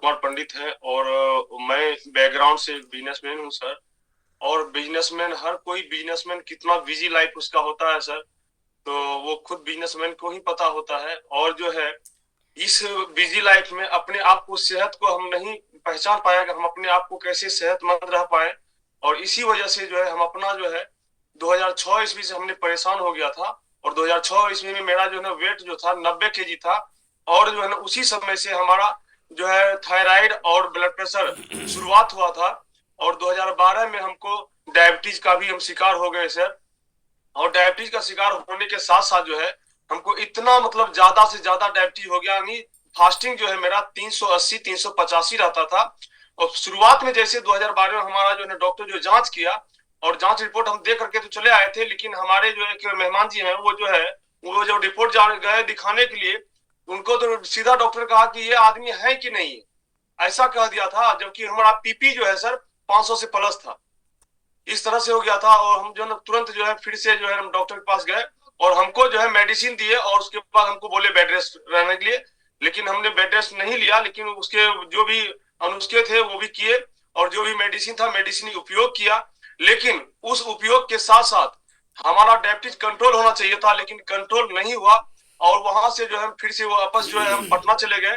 कुमार पंडित है और मैं बैकग्राउंड से बिजनेसमैन हूँ सर। और बिजनेसमैन, हर कोई बिजनेसमैन कितना बिजी लाइफ उसका होता है सर, तो वो खुद बिजनेसमैन को ही पता होता है। और जो है, इस बिजी लाइफ में अपने आप को, सेहत को हम नहीं पहचान पाए कि हम अपने आप को कैसे सेहतमंद रह पाए। और इसी वजह से जो है हम अपना जो है 2006 ईस्वी से हमने परेशान हो गया था। और 2006 ईस्वी में मेरा जो है वेट जो था 90 केजी था। और जो है ना उसी समय से हमारा जो है थायराइड और ब्लड प्रेशर शुरुआत हुआ था। और 2012 में हमको डायबिटीज का भी हम शिकार हो गए सर। और डायबिटीज का शिकार होने के साथ साथ जो है हमको इतना मतलब ज्यादा से ज्यादा डायबिटीज हो गया, यानी फास्टिंग जो है मेरा 380 385 रहता था। और शुरुआत में जैसे 2012 में हमारा जो है डॉक्टर जो जांच किया, और जांच रिपोर्ट हम दे करके तो चले आए थे, लेकिन हमारे जो है मेहमान जी हैं वो जो है, वो जो रिपोर्ट गए दिखाने के लिए, उनको तो सीधा डॉक्टर कहा कि ये आदमी है कि नहीं है, ऐसा कह दिया था। जबकि हमारा पीपी जो है सर 500 से प्लस था। इस तरह से हो गया था। और हम जो है तुरंत जो है फिर से जो है हम डॉक्टर के पास गए, और हमको जो है मेडिसिन दिए, और उसके बाद हमको बोले बेड रेस्ट रहने के लिए। लेकिन हमने बेड रेस्ट नहीं लिया, लेकिन उसके जो भी अनुष्के थे वो भी किए, और जो भी मेडिसिन था मेडिसिन उपयोग किया। लेकिन उस उपयोग के साथ साथ हमारा डायबिटीज कंट्रोल होना चाहिए था, लेकिन कंट्रोल नहीं हुआ। और वहां से जो है फिर से वापस जो है हम पटना चले गए,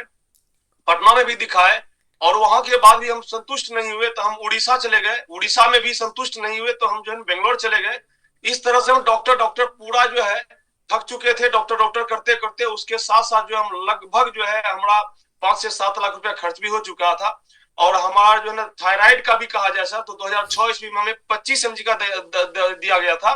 पटना में भी दिखाए। और वहां के बाद भी हम संतुष्ट नहीं हुए तो हम उड़ीसा चले गए, उड़ीसा में भी संतुष्ट नहीं हुए तो हम जो है बेंगलोर चले गए। इस तरह से हम डॉक्टर डॉक्टर पूरा जो है थक चुके थे, डॉक्टर डॉक्टर करते करते। उसके साथ साथ जो हम लगभग जो है हमारा 5 से 7 लाख रुपया खर्च भी हो चुका था। और हमारा जो है ना थायराइड का भी कहा जाए सर, तो 2006 ईस्वी में हमें 25 mg का दिया गया था।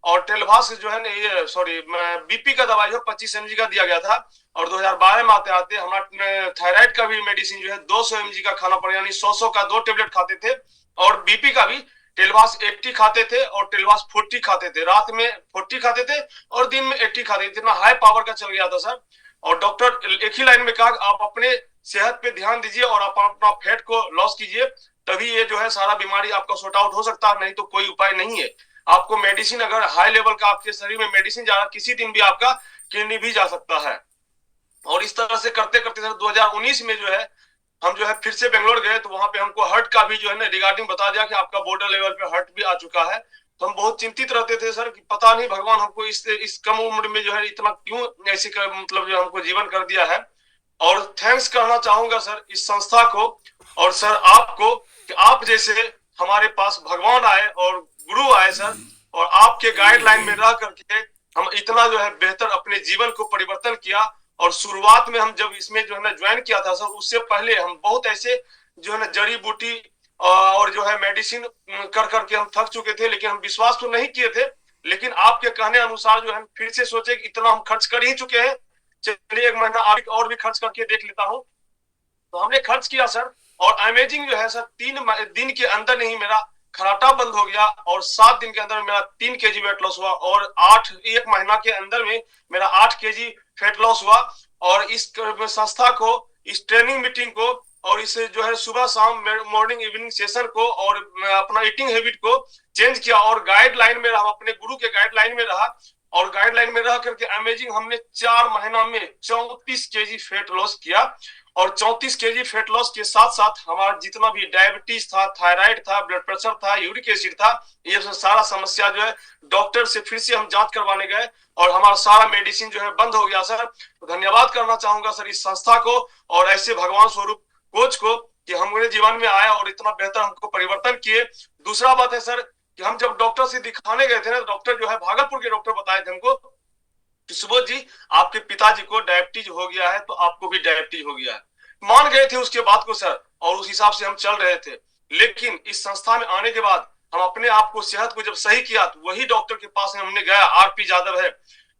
और टेलवास जो है ना, ये सॉरी, बीपी का दवाई जो 25 mg का दिया गया था। और 2012 में आते आते हमारा थायराइड का भी मेडिसिन जो है 200 mg का खाना पड़ा, यानी 100 का 2 टेबलेट खाते थे। और बीपी का भी टेलवास 80 खाते थे और टेलवास 40 खाते थे, रात में 40 खाते थे और दिन में 80 खाते थे। इतना हाई पावर का चल गया था सर। और डॉक्टर एक ही लाइन में कहा आप अपने सेहत पे ध्यान दीजिए और आप अपना फैट को लॉस कीजिए, तभी ये जो है सारा बीमारी आपका सॉर्ट आउट हो सकता है, नहीं तो कोई उपाय नहीं है। आपको मेडिसिन, अगर हाई लेवल का आपके शरीर में मेडिसिन जा रहा, किसी दिन भी आपका किडनी भी जा सकता है। और इस तरह से करते करते सर 2019 में जो है हम जो है फिर से बेंगलोर गए, तो वहां पे हमको हर्ट का भी जो है ना रिगार्डिंग बता दिया कि आपका बॉर्डर लेवल पे हर्ट भी आ चुका है। तो हम बहुत चिंतित रहते थे सर कि पता नहीं भगवान हमको इस कम उम्र में जो है इतना क्यों ऐसे मतलब जो हमको जीवन कर दिया है। और थैंक्स करना चाहूंगा सर इस संस्था को और सर आपको, कि आप जैसे हमारे पास भगवान आए और गुरु आए सर, और आपके गाइडलाइन में रह करके हम इतना जो है बेहतर अपने जीवन को परिवर्तन किया। और शुरुआत में हम जब इसमें जो है ना ज्वाइन किया था सर, उससे पहले हम बहुत ऐसे जो है ना जड़ी बूटी और जो है मेडिसिन कर करके हम थक चुके थे, लेकिन हम विश्वास तो नहीं किए थे। लेकिन आपके कहने अनुसार जो है फिर से सोचे कि इतना हम खर्च कर ही चुके हैं, चलिए एक महीना और भी खर्च करके देख लेता हूँ। तो हमने खर्च किया सर, और अमेजिंग जो है सर 3 दिन के अंदर नहीं मेरा खराटा बंद हो गया, और 7 दिन के अंदर मेरा 3 kg वेट लॉस हुआ, और 1 महीना के अंदर में मेरा 8 kg फैट लॉस हुआ। और इस संस्था को, इस ट्रेनिंग मीटिंग को, और इसे जो है सुबह शाम मॉर्निंग इवनिंग सेशन को, और अपना ईटिंग हैबिट को चेंज किया, और गाइडलाइन में रहा, अपने गुरु के गाइडलाइन में रहा। और गाइडलाइन में रह करके अमेजिंग हमने 4 महीना में 34 kg फैट लॉस किया। और 34 kg फैट लॉस के साथ साथ हमारा जितना भी डायबिटीज था, थायराइड था, ब्लड प्रेशर था, यूरिक एसिड था, ये सारा समस्या जो है डॉक्टर से फिर से हम जांच करवाने गए, और हमारा सारा मेडिसिन जो है बंद हो गया सर। तो धन्यवाद करना चाहूंगा सर इस संस्था को और ऐसे भगवान स्वरूप कोच को, कि हमारे जीवन में आया और इतना बेहतर हमको परिवर्तन किए। दूसरा बात है सर कि हम जब डॉक्टर से दिखाने गए थे ना, डॉक्टर जो है भागलपुर के डॉक्टर बताए थे हमको कि सुबोध जी आपके पिताजी को डायबिटीज हो गया है, तो आपको भी डायबिटीज हो गया है। मान गए थे उसके बाद को सर, और उस हिसाब से हम चल रहे थे। लेकिन इस संस्था में आने के बाद हम अपने आप को, सेहत को जब सही किया, तो वही डॉक्टर के पास हमने गया, आरपी यादव है,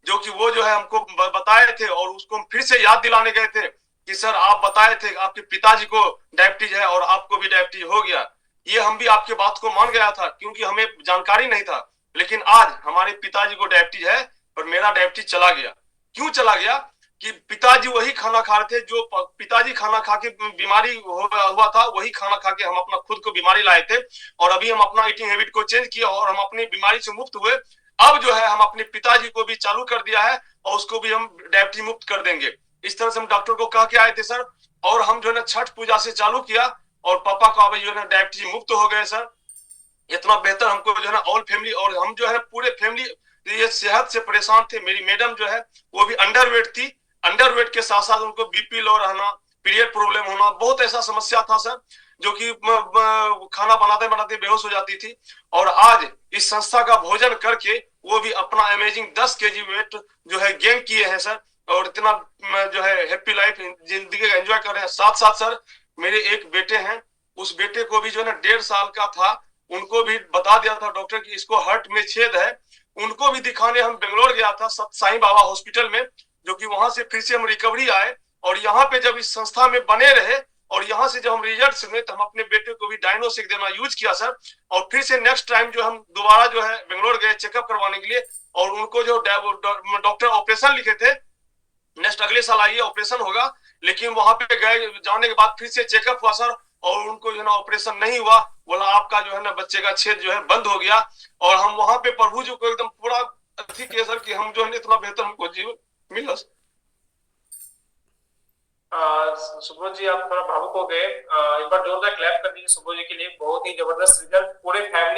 जो कि वो जो है हमको बताए थे, और उसको हम फिर से याद दिलाने गए थे कि सर आप बताए थे आपके पिताजी को डायबिटीज है और आपको भी डायबिटीज हो गया। ये हम भी आपके बात को मान गया था, क्योंकि हमें जानकारी नहीं था। लेकिन आज हमारे पिताजी को डायबिटीज है और मेरा डायबिटीज चला गया। क्यों चला गया? कि पिताजी वही खाना खा रहे थे जो पिताजी खाना खा के बीमारी हुआ था, वही खाना खा के हम अपना खुद को बीमारी लाए थे। और अभी हम अपना ईटिंग हैबिट को चेंज किया और हम अपनी बीमारी से मुक्त हुए। अब जो है हम अपने पिताजी को भी चालू कर दिया है, और उसको भी हम डायबिटीज मुक्त कर देंगे। इस तरह से हम डॉक्टर को कह के आए थे सर। और हम जो है छठ पूजा से चालू किया और पापा का अभी जो है डायबिटीज मुक्त हो गए सर। इतना बेहतर हमको जो है ना ऑल फैमिली, और हम जो है पूरे फैमिली ये सेहत से परेशान थे। मेरी मैडम जो है वो भी अंडरवेट थी, अंडरवेट के साथ साथ उनको बीपी लो रहना, पीरियड प्रॉब्लम होना, बहुत ऐसा समस्या था सर, जो कि खाना बनाते बनाते बेहोश हो जाती थी। और आज इस संस्था का भोजन करके वो भी अपना अमेजिंग 10 kg वेट जो है गेन किए हैं सर, और इतना जो है हैप्पी लाइफ जिंदगी का एंजॉय कर रहे हैं। साथ साथ सर मेरे एक बेटे हैं, उस बेटे को भी जो है ना 1.5 साल का था, उनको भी बता दिया था डॉक्टर कि इसको हार्ट में छेद है। उनको भी दिखाने हम बेंगलोर गया था साईं बाबा हॉस्पिटल में, जो कि वहां से फिर से हम रिकवरी आए और यहाँ पे जब इस संस्था में बने रहे और यहाँ से जब हम रिजल्ट सुने तो हम अपने बेटे को भी डायनोसिक देना यूज किया सर। और फिर से नेक्स्ट टाइम जो हम दोबारा जो है बेंगलोर गए चेकअप करवाने के लिए, और उनको जो डॉक्टर ऑपरेशन लिखे थे, नेक्स्ट अगले साल आइए ऑपरेशन होगा, लेकिन वहां पे गए जाने के बाद फिर से चेकअप हुआ सर, और उनको जो है ना ऑपरेशन नहीं हुआ, बोला आपका जो है ना बच्चे का छेद जो है बंद हो गया। और हम वहां पे प्रभु जी को एकदम पूरा ठीक है सर कि हम जो है इतना बेहतर हमको जीवन मिला। सुब्रत जी आप थोड़ा भावुक हो गए। एक बार जोरदार क्लैप कर दीजिए सुब्रत जी के लिए, बहुत ही जबरदस्त रिजल्ट पूरे फैमिली